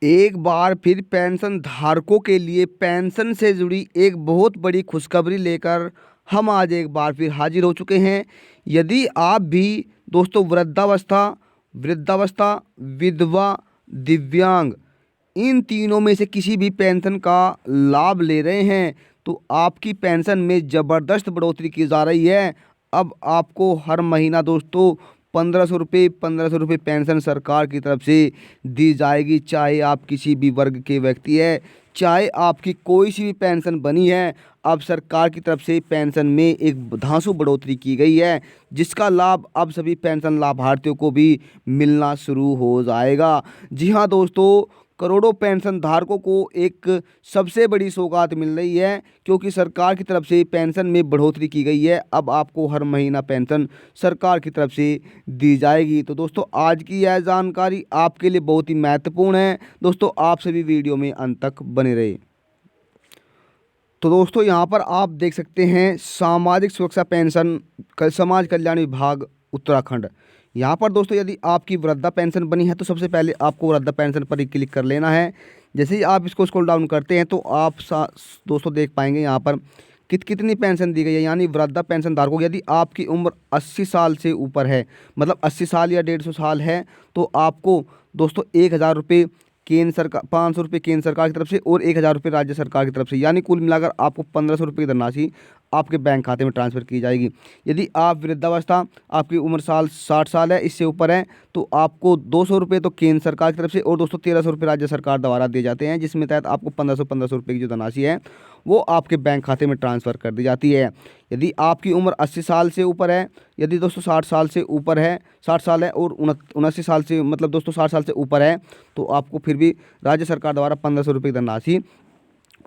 एक बार फिर पेंशन धारकों के लिए पेंशन से जुड़ी एक बहुत बड़ी खुशखबरी लेकर हम आज एक बार फिर हाजिर हो चुके हैं। यदि आप भी दोस्तों वृद्धावस्था वृद्धावस्था विधवा दिव्यांग इन तीनों में से किसी भी पेंशन का लाभ ले रहे हैं तो आपकी पेंशन में ज़बरदस्त बढ़ोतरी की जा रही है। अब आपको हर महीना दोस्तों 1500 रुपये पेंशन सरकार की तरफ से दी जाएगी। चाहे आप किसी भी वर्ग के व्यक्ति है, चाहे आपकी कोई सी भी पेंशन बनी है, अब सरकार की तरफ से पेंशन में एक धांसू बढ़ोतरी की गई है, जिसका लाभ अब सभी पेंशन लाभार्थियों को भी मिलना शुरू हो जाएगा। जी हाँ दोस्तों, करोड़ों पेंशन धारकों को एक सबसे बड़ी सौगात मिल रही है, क्योंकि सरकार की तरफ से पेंशन में बढ़ोतरी की गई है। अब आपको हर महीना पेंशन सरकार की तरफ से दी जाएगी। तो दोस्तों आज की यह जानकारी आपके लिए बहुत ही महत्वपूर्ण है। दोस्तों आप सभी वीडियो में अंत तक बने रहे। तो दोस्तों यहाँ पर आप देख सकते हैं सामाजिक सुरक्षा पेंशन समाज कल्याण विभाग उत्तराखंड। यहाँ पर दोस्तों यदि आपकी वृद्धा पेंशन बनी है तो सबसे पहले आपको वृद्धा पेंशन पर ही क्लिक कर लेना है। जैसे ही आप इसको स्क्रॉल डाउन करते हैं तो आप दोस्तों देख पाएंगे यहाँ पर कितनी पेंशन दी गई है। यानी वृद्धा पेंशन धारकों यदि आपकी उम्र 80 साल से ऊपर है, मतलब 80 साल या 150 साल है, तो आपको दोस्तों 1000 रुपये केंद्र सरकार, 500 रुपये केंद्र सरकार की तरफ से और 1000 रुपये राज्य सरकार की तरफ से, यानी कुल मिलाकर आपको 1500 रुपये की धनराशि आपके बैंक खाते में ट्रांसफ़र की जाएगी। यदि आप वृद्धावस्था, आपकी उम्र 60 साल है, इससे ऊपर है, तो आपको 200 रुपये तो केंद्र सरकार की तरफ से और दोस्तों 1300 रुपये राज्य सरकार द्वारा दिए जाते हैं, जिसमें तहत आपको 1500 रुपये की जो धनराशि है वो आपके बैंक खाते में ट्रांसफ़र कर दी जाती है। यदि आपकी उम्र 80 साल से ऊपर है, यदि दोस्तों 60 साल से ऊपर है, 60 साल है और 79 साल से, मतलब दोस्तों 60 साल से ऊपर है, तो आपको फिर भी राज्य सरकार द्वारा 1500 रुपये की धनराशि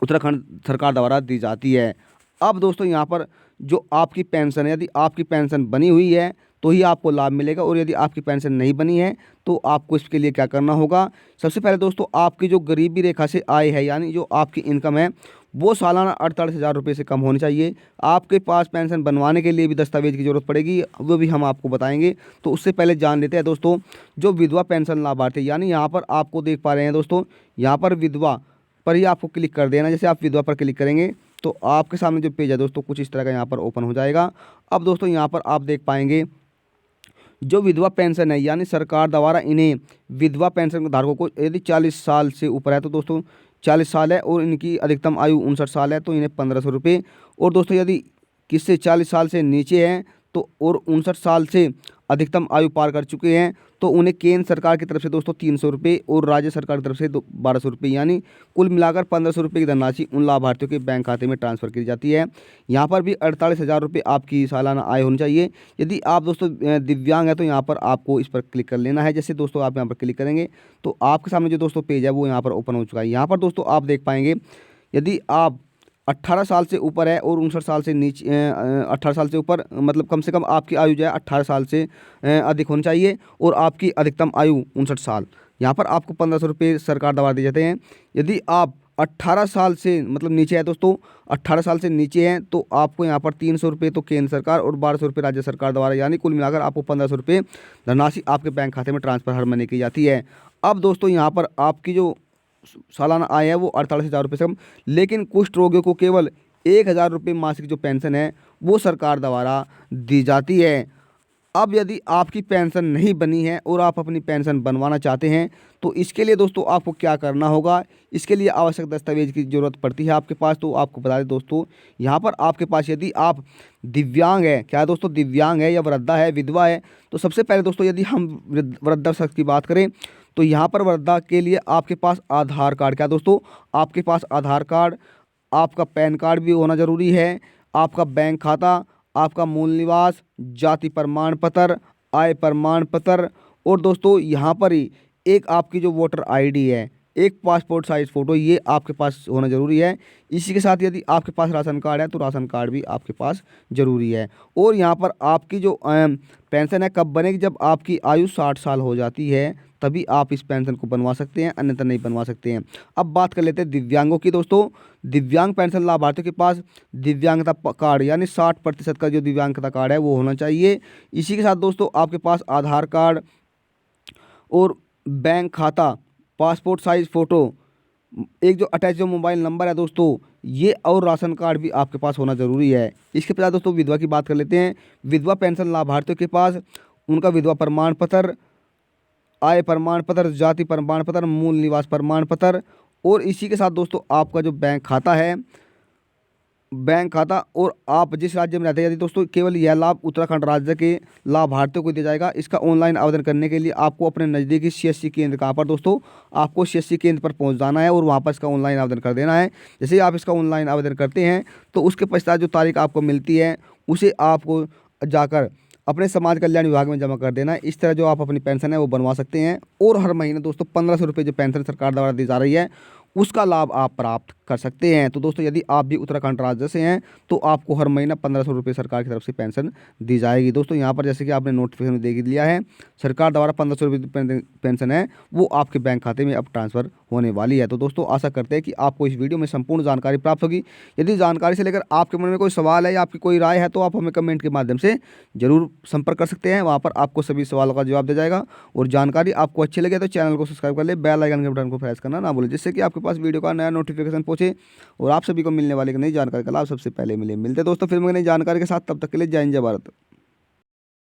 उत्तराखंड सरकार द्वारा दी जाती है। अब दोस्तों यहाँ पर जो आपकी पेंशन है, यदि आपकी पेंशन बनी हुई है तो ही आपको लाभ मिलेगा, और यदि आपकी पेंशन नहीं बनी है तो आपको इसके लिए क्या करना होगा। सबसे पहले दोस्तों आपकी जो गरीबी रेखा से आय है, यानी जो आपकी इनकम है, वो सालाना 48,000 रुपये से कम होनी चाहिए। आपके पास पेंशन बनवाने के लिए भी दस्तावेज की ज़रूरत पड़ेगी, वो भी हम आपको बताएंगे। तो उससे पहले जान लेते हैं दोस्तों जो विधवा पेंशन लाभार्थी, यानी यहाँ पर आपको देख पा रहे हैं दोस्तों, यहाँ पर विधवा पर ही आपको क्लिक कर देना। जैसे आप विधवा पर क्लिक करेंगे तो आपके सामने जो पेज है दोस्तों कुछ इस तरह का यहाँ पर ओपन हो जाएगा। अब दोस्तों यहाँ पर आप देख पाएंगे जो विधवा पेंशन है, यानी सरकार द्वारा इन्हें विधवा पेंशन धारकों को यदि 40 साल से ऊपर है तो दोस्तों 40 साल है और इनकी अधिकतम आयु 59 साल है तो इन्हें 1500 रुपये, और दोस्तों यदि किससे 40 साल से नीचे हैं तो और 59 साल से अधिकतम आयु पार कर चुके हैं तो उन्हें केंद्र सरकार की तरफ से दोस्तों 300 रुपये और राज्य सरकार की तरफ से 1200 रुपये, यानी कुल मिलाकर 1500 रुपये की धनराशि उन लाभार्थियों के बैंक खाते में ट्रांसफ़र की जाती है। यहाँ पर भी 48,000 रुपये आपकी सालाना आय होनी चाहिए। यदि आप दोस्तों दिव्यांग है तो यहाँ पर आपको इस पर क्लिक कर लेना है। जैसे दोस्तों आप यहाँ पर क्लिक करेंगे तो आपके सामने जो दोस्तों पेज है वो यहाँ पर ओपन हो चुका है। यहाँ पर दोस्तों आप देख पाएंगे यदि आप 18 साल से ऊपर है और 59 साल से नीचे, 18 साल से ऊपर, मतलब कम से कम आपकी आयु जो है 18 साल से अधिक होनी चाहिए और आपकी अधिकतम आयु 59 साल। यहाँ पर आपको 1500 रुपये सरकार द्वारा दिए जाते हैं। यदि आप 18 साल से मतलब नीचे है दोस्तों, 18 साल से नीचे हैं तो आपको यहाँ पर 300 रुपये तो केंद्र सरकार और 1200 रुपये राज्य सरकार द्वारा, यानी कुल मिलाकर आपको 1500 रुपये धनराशि आपके बैंक खाते में ट्रांसफ़र हर महीने की जाती है। अब दोस्तों यहाँ पर आपकी जो सालाना आय है वो 48,000 रुपये से कम, लेकिन कुष्ठ रोगियों को केवल 1,000 रुपये मासिक जो पेंशन है वो सरकार द्वारा दी जाती है। अब यदि आपकी पेंशन नहीं बनी है और आप अपनी पेंशन बनवाना चाहते हैं तो इसके लिए दोस्तों आपको क्या करना होगा, इसके लिए आवश्यक दस्तावेज की ज़रूरत पड़ती है आपके पास। तो आपको बता दें दोस्तों, यहाँ पर आपके पास यदि आप दिव्यांग है, क्या है दोस्तों, दिव्यांग है या वृद्धा है, विधवा है, तो सबसे पहले दोस्तों यदि हम वृद्धा शख्स की बात करें तो यहाँ पर वृद्धा के लिए आपके पास आधार कार्ड, क्या दोस्तों, आपके पास आधार कार्ड, आपका पैन कार्ड भी होना ज़रूरी है, आपका बैंक खाता, आपका मूल निवास, जाति प्रमाण पत्र, आय प्रमाण पत्र, और दोस्तों यहाँ पर ही एक आपकी जो वोटर आईडी है, एक पासपोर्ट साइज़ फ़ोटो, ये आपके पास होना ज़रूरी है। इसी के साथ यदि आपके पास राशन कार्ड है तो राशन कार्ड भी आपके पास ज़रूरी है। और यहाँ पर आपकी जो पेंशन है कब बनेगी, जब आपकी आयु 60 साल हो जाती है तभी आप इस पेंशन को बनवा सकते हैं, अन्यथा नहीं बनवा सकते हैं। अब बात कर लेते हैं दिव्यांगों की। दोस्तों दिव्यांग पेंशन लाभार्थियों के पास दिव्यांगता कार्ड, यानी 60% का जो दिव्यांगता कार्ड है वो होना चाहिए। इसी के साथ दोस्तों आपके पास आधार कार्ड और बैंक खाता पासपोर्ट साइज़ फ़ोटो, एक जो अटैच जो मोबाइल नंबर है दोस्तों, ये और राशन कार्ड भी आपके पास होना ज़रूरी है। इसके बाद दोस्तों विधवा की बात कर लेते हैं। विधवा पेंशन लाभार्थियों के पास उनका विधवा प्रमाण पत्र, आय प्रमाण पत्र, जाति प्रमाण पत्र, मूल निवास प्रमाण पत्र और इसी के साथ दोस्तों आपका जो बैंक खाता है, बैंक खाता, और आप जिस राज्य में रहते हैं, यदि दोस्तों केवल यह लाभ उत्तराखंड राज्य के लाभार्थियों को दिया जाएगा। इसका ऑनलाइन आवेदन करने के लिए आपको अपने नज़दीकी सीएससी केंद्र कहाँ पर दोस्तों, आपको सीएससी केंद्र पर पहुंच जाना है और वहां पर इसका ऑनलाइन आवेदन कर देना है। जैसे ही आप इसका ऑनलाइन आवेदन करते हैं तो उसके पश्चात जो तारीख आपको मिलती है उसे आपको जाकर अपने समाज कल्याण विभाग में जमा कर देना है। इस तरह जो आप अपनी पेंशन है वो बनवा सकते हैं। और हर महीने दोस्तों 1500 रुपये जो पेंशन सरकार द्वारा दी जा रही है उसका लाभ आप प्राप्त कर सकते हैं। तो दोस्तों यदि आप भी उत्तराखंड राज्य से हैं तो आपको हर महीना 1500 रुपये सरकार की तरफ से पेंशन दी जाएगी। दोस्तों यहाँ पर जैसे कि आपने नोटिफिकेशन देख लिया है, सरकार द्वारा 1500 रुपये पेंशन है वो आपके बैंक खाते में अब ट्रांसफ़र होने वाली है। तो दोस्तों आशा करते हैं कि आपको इस वीडियो में संपूर्ण जानकारी प्राप्त होगी। यदि जानकारी से लेकर आपके मन में कोई सवाल है या आपकी कोई राय है तो आप हमें कमेंट के माध्यम से जरूर संपर्क कर सकते हैं। वहाँ पर आपको सभी सवालों का जवाब दिया जाएगा। और जानकारी आपको अच्छी लगे तो चैनल को सब्सक्राइब कर ले, बेल आइकन के बटन को प्रेस करना ना भूलें, जिससे कि आपके पास वीडियो का नया नोटिफिकेशन पहुंचे और आप सभी को मिलने वाली नई जानकारी का लाभ सबसे पहले मिलते दोस्तों फिर नई जानकारी के साथ। तब तक के लिए जय हिंद, जय भारत।